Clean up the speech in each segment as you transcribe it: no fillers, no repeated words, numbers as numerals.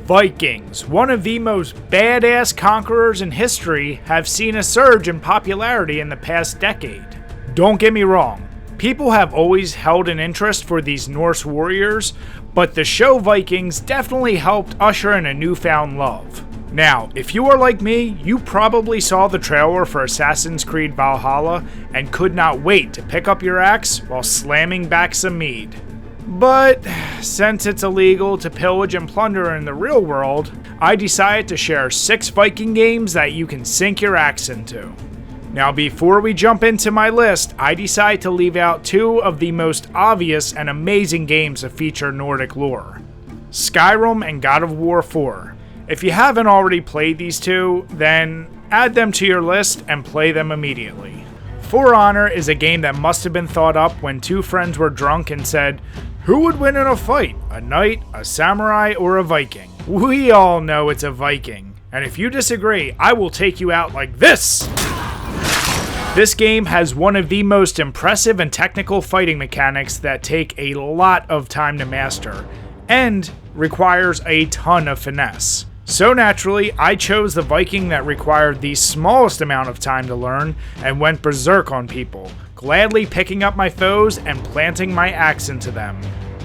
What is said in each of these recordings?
Vikings, one of the most badass conquerors in history, have seen a surge in popularity in the past decade. Don't get me wrong, people have always held an interest for these Norse warriors, but the show Vikings definitely helped usher in a newfound love. Now, if you are like me, you probably saw the trailer for Assassins Creed Valhalla and could not wait to pick up your axe while slamming back some mead. But since it's illegal to pillage and plunder in the real world, I decided to share 6 Viking games that you can sink your axe into. Now, before we jump into my list, I decided to leave out 2 of the most obvious and amazing games that feature Nordic lore: Skyrim and God of War 4. If you haven't already played these 2, then add them to your list and play them immediately. For Honor is a game that must have been thought up when 2 friends were drunk and said, "Who would win in a fight? A knight, a samurai, or a Viking?" We all know it's a Viking. And if you disagree, I will take you out like this! This game has one of the most impressive and technical fighting mechanics that take a lot of time to master, and requires a ton of finesse. So naturally, I chose the Viking that required the smallest amount of time to learn and went berserk on people, gladly picking up my foes and planting my axe into them.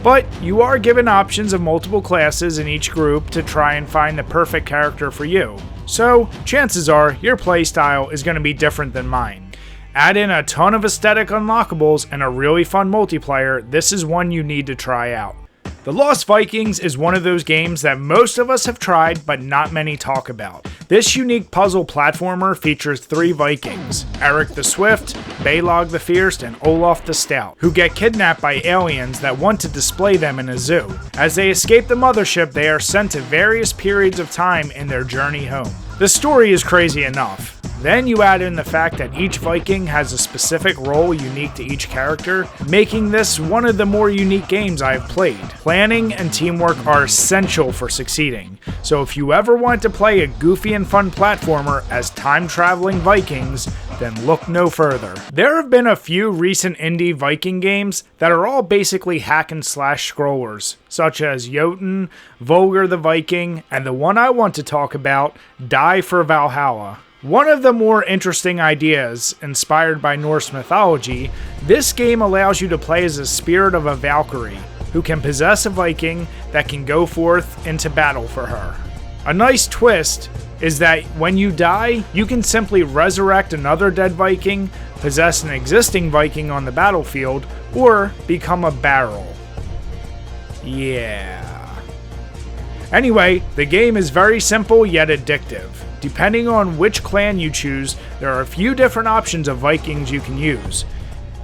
But you are given options of multiple classes in each group to try and find the perfect character for you. So chances are your playstyle is going to be different than mine. Add in a ton of aesthetic unlockables and a really fun multiplayer, this is one you need to try out. The Lost Vikings is one of those games that most of us have tried, but not many talk about. This unique puzzle platformer features 3 Vikings, Eric the Swift, Balog the Fierce, and Olaf the Stout, who get kidnapped by aliens that want to display them in a zoo. As they escape the mothership, they are sent to various periods of time in their journey home. The story is crazy enough. Then you add in the fact that each Viking has a specific role unique to each character, making this one of the more unique games I have played. Planning and teamwork are essential for succeeding, so if you ever want to play a goofy and fun platformer as time-traveling Vikings, then look no further. There have been a few recent indie Viking games that are all basically hack and slash scrollers, such as Jotun, Volgar the Viking, and the one I want to talk about, Die for Valhalla. One of the more interesting ideas, inspired by Norse mythology, this game allows you to play as the spirit of a Valkyrie, who can possess a Viking that can go forth into battle for her. A nice twist is that when you die, you can simply resurrect another dead Viking, possess an existing Viking on the battlefield, or become a barrel. Yeah. Anyway, the game is very simple yet addictive. Depending on which clan you choose, there are a few different options of Vikings you can use.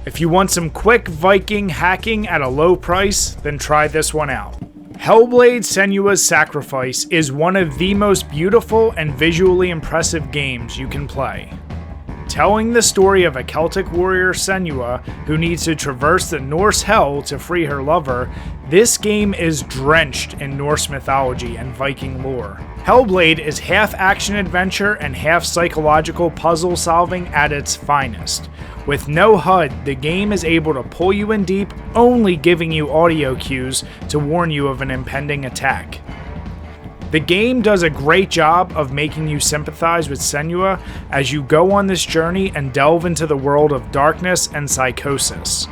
If you want some quick Viking hacking at a low price, then try this one out. Hellblade: Senua's Sacrifice is one of the most beautiful and visually impressive games you can play. Telling the story of a Celtic warrior, Senua, who needs to traverse the Norse hell to free her lover, this game is drenched in Norse mythology and Viking lore. Hellblade is half action-adventure and half psychological puzzle solving at its finest. With no HUD, the game is able to pull you in deep, only giving you audio cues to warn you of an impending attack. The game does a great job of making you sympathize with Senua as you go on this journey and delve into the world of darkness and psychosis.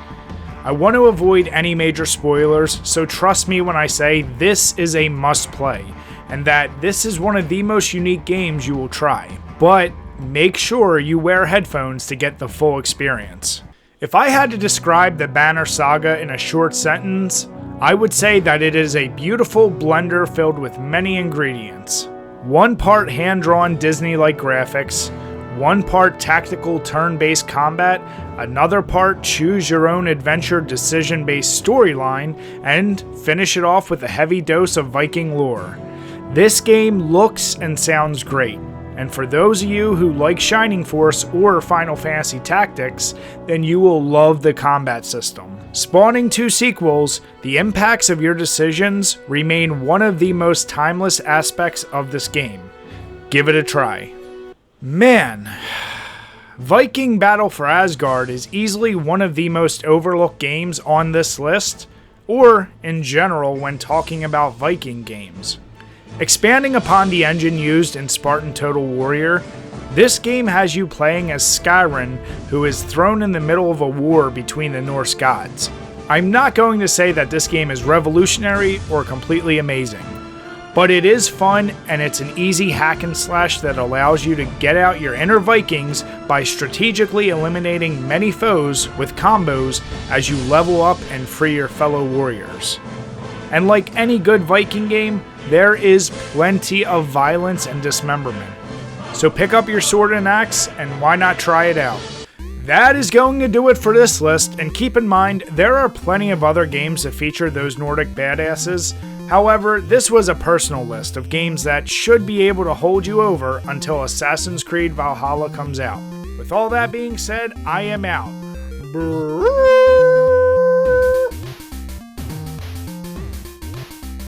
I want to avoid any major spoilers, so trust me when I say this is a must-play, and that this is one of the most unique games you will try. But make sure you wear headphones to get the full experience. If I had to describe the Banner Saga in a short sentence, I would say that it is a beautiful blender filled with many ingredients. 1 part hand-drawn Disney-like graphics, 1 part tactical turn-based combat, another part choose-your-own-adventure decision-based storyline, and finish it off with a heavy dose of Viking lore. This game looks and sounds great, and for those of you who like Shining Force or Final Fantasy Tactics, then you will love the combat system. Spawning 2 sequels, the impacts of your decisions remain one of the most timeless aspects of this game. Give it a try. Man, Viking Battle for Asgard is easily one of the most overlooked games on this list. or in general when talking about Viking games. Expanding upon the engine used in Spartan Total Warrior, this game has you playing as Skyrim, who is thrown in the middle of a war between the Norse gods. I'm not going to say that this game is revolutionary or completely amazing, but it is fun and it's an easy hack and slash that allows you to get out your inner Vikings by strategically eliminating many foes with combos as you level up and free your fellow warriors. And like any good Viking game, there is plenty of violence and dismemberment. So pick up your sword and axe and why not try it out? That is going to do it for this list, and keep in mind there are plenty of other games that feature those Nordic badasses. However, this was a personal list of games that should be able to hold you over until Assassin's Creed Valhalla comes out. With all that being said, I am out.